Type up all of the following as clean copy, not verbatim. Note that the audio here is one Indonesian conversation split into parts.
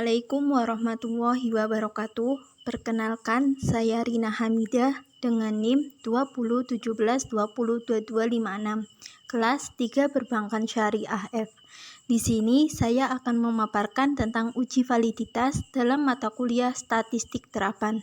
Assalamualaikum warahmatullahi wabarakatuh. Perkenalkan, saya Rina Hamidah dengan NIM 2017-202256, kelas 3 Perbankan Syariah F. Di sini saya akan memaparkan tentang uji validitas dalam mata kuliah Statistik Terapan.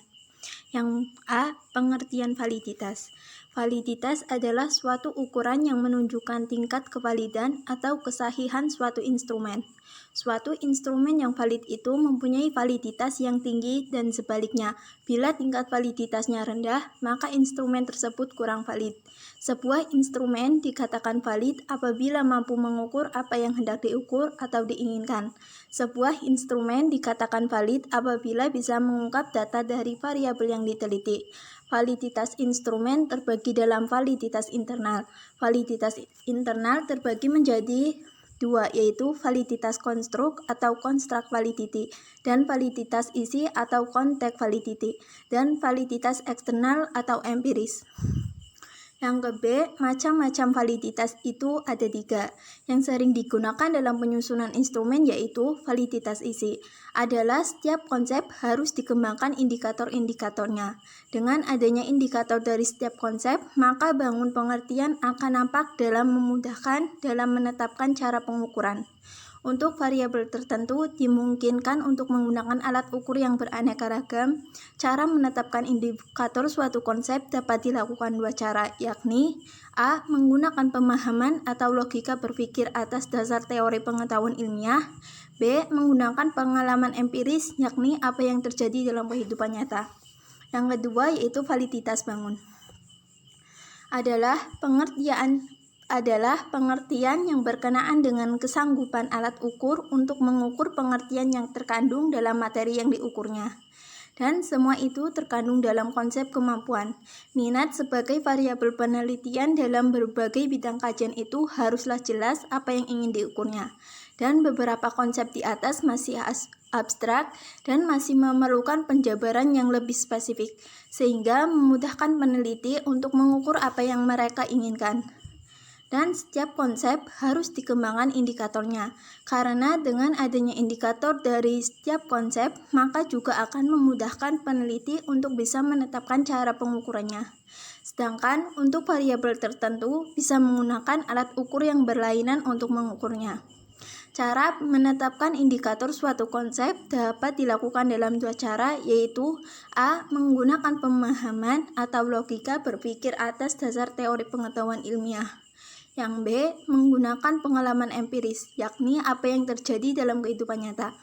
Yang A. Pengertian validitas. Validitas adalah suatu ukuran yang menunjukkan tingkat kevalidan atau kesahihan suatu instrumen. Suatu instrumen yang valid itu mempunyai validitas yang tinggi dan sebaliknya. Bila tingkat validitasnya rendah, maka instrumen tersebut kurang valid. Sebuah instrumen dikatakan valid apabila mampu mengukur apa yang hendak diukur atau diinginkan. Sebuah instrumen dikatakan valid apabila bisa mengungkap data dari variabel yang diteliti. Validitas instrumen terbagi dalam validitas internal. Validitas internal terbagi menjadi dua, yaitu validitas konstruk atau construct validity dan validitas isi atau contact validity dan validitas eksternal atau empiris. Yang ke B, macam-macam validitas itu ada 3. Yang sering digunakan dalam penyusunan instrumen yaitu validitas isi. Adalah setiap konsep harus dikembangkan indikator-indikatornya. Dengan adanya indikator dari setiap konsep, maka bangun pengertian akan nampak dalam memudahkan dalam menetapkan cara pengukuran. Untuk variabel tertentu dimungkinkan untuk menggunakan alat ukur yang beraneka ragam. Cara menetapkan indikator suatu konsep dapat dilakukan 2 cara, yakni A. Menggunakan pemahaman atau logika berpikir atas dasar teori pengetahuan ilmiah. B. Menggunakan pengalaman empiris, yakni apa yang terjadi dalam kehidupan nyata. Yang kedua yaitu validitas bangun. Adalah pengertian yang berkenaan dengan kesanggupan alat ukur untuk mengukur pengertian yang terkandung dalam materi yang diukurnya. Dan semua itu terkandung dalam konsep kemampuan. Minat sebagai variabel penelitian dalam berbagai bidang kajian itu haruslah jelas apa yang ingin diukurnya. Dan beberapa konsep di atas masih abstrak dan masih memerlukan penjabaran yang lebih spesifik, sehingga memudahkan peneliti untuk mengukur apa yang mereka inginkan. Dan setiap konsep harus dikembangkan indikatornya, karena dengan adanya indikator dari setiap konsep, maka juga akan memudahkan peneliti untuk bisa menetapkan cara pengukurannya. Sedangkan untuk variabel tertentu bisa menggunakan alat ukur yang berlainan untuk mengukurnya. Cara menetapkan indikator suatu konsep dapat dilakukan dalam 2 cara, yaitu A. Menggunakan pemahaman atau logika berpikir atas dasar teori pengetahuan ilmiah. Yang B. Menggunakan pengalaman empiris, yakni apa yang terjadi dalam kehidupan nyata.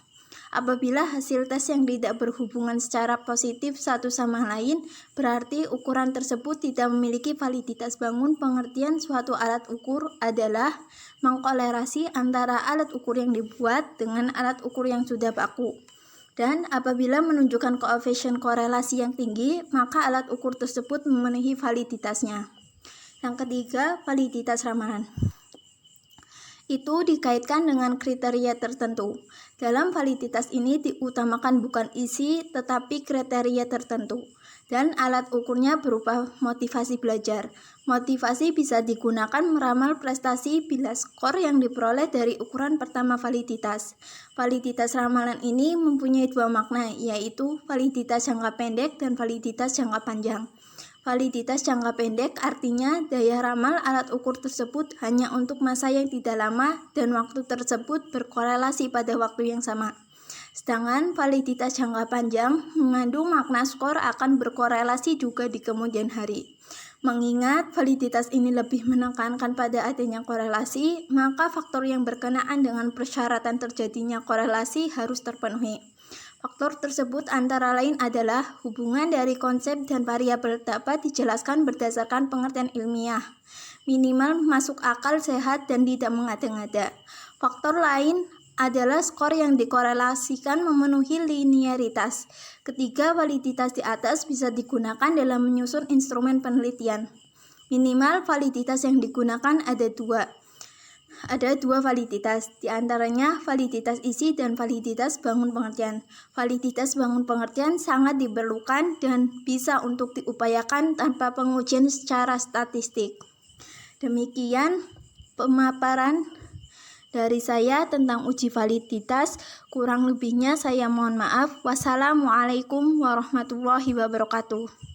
Apabila hasil tes yang tidak berhubungan secara positif satu sama lain, berarti ukuran tersebut tidak memiliki validitas bangun. Pengertian suatu alat ukur adalah mengkolerasi antara alat ukur yang dibuat dengan alat ukur yang sudah baku. Dan apabila menunjukkan koefisien korelasi yang tinggi, maka alat ukur tersebut memenuhi validitasnya. Yang ketiga, validitas ramalan. Itu dikaitkan dengan kriteria tertentu. Dalam validitas ini diutamakan bukan isi, tetapi kriteria tertentu. Dan alat ukurnya berupa motivasi belajar. Motivasi bisa digunakan meramal prestasi bila skor yang diperoleh dari ukuran pertama validitas. Validitas ramalan ini mempunyai 2 makna, yaitu validitas jangka pendek dan validitas jangka panjang. Validitas jangka pendek artinya daya ramal alat ukur tersebut hanya untuk masa yang tidak lama dan waktu tersebut berkorelasi pada waktu yang sama. Sedangkan validitas jangka panjang mengandung makna skor akan berkorelasi juga di kemudian hari. Mengingat validitas ini lebih menekankan pada adanya korelasi, maka faktor yang berkenaan dengan persyaratan terjadinya korelasi harus terpenuhi. Faktor tersebut antara lain adalah hubungan dari konsep dan variabel dapat dijelaskan berdasarkan pengertian ilmiah, minimal masuk akal, sehat, dan tidak mengada-ngada. Faktor lain adalah skor yang dikorelasikan memenuhi linearitas. Ketiga validitas di atas bisa digunakan dalam menyusun instrumen penelitian. Minimal validitas yang digunakan ada 2. Ada 2 validitas, diantaranya validitas isi dan validitas bangun pengertian. Validitas bangun pengertian sangat diperlukan dan bisa untuk diupayakan tanpa pengujian secara statistik. Demikian pemaparan Dari saya tentang uji validitas, kurang lebihnya saya mohon maaf. Wassalamualaikum warahmatullahi wabarakatuh.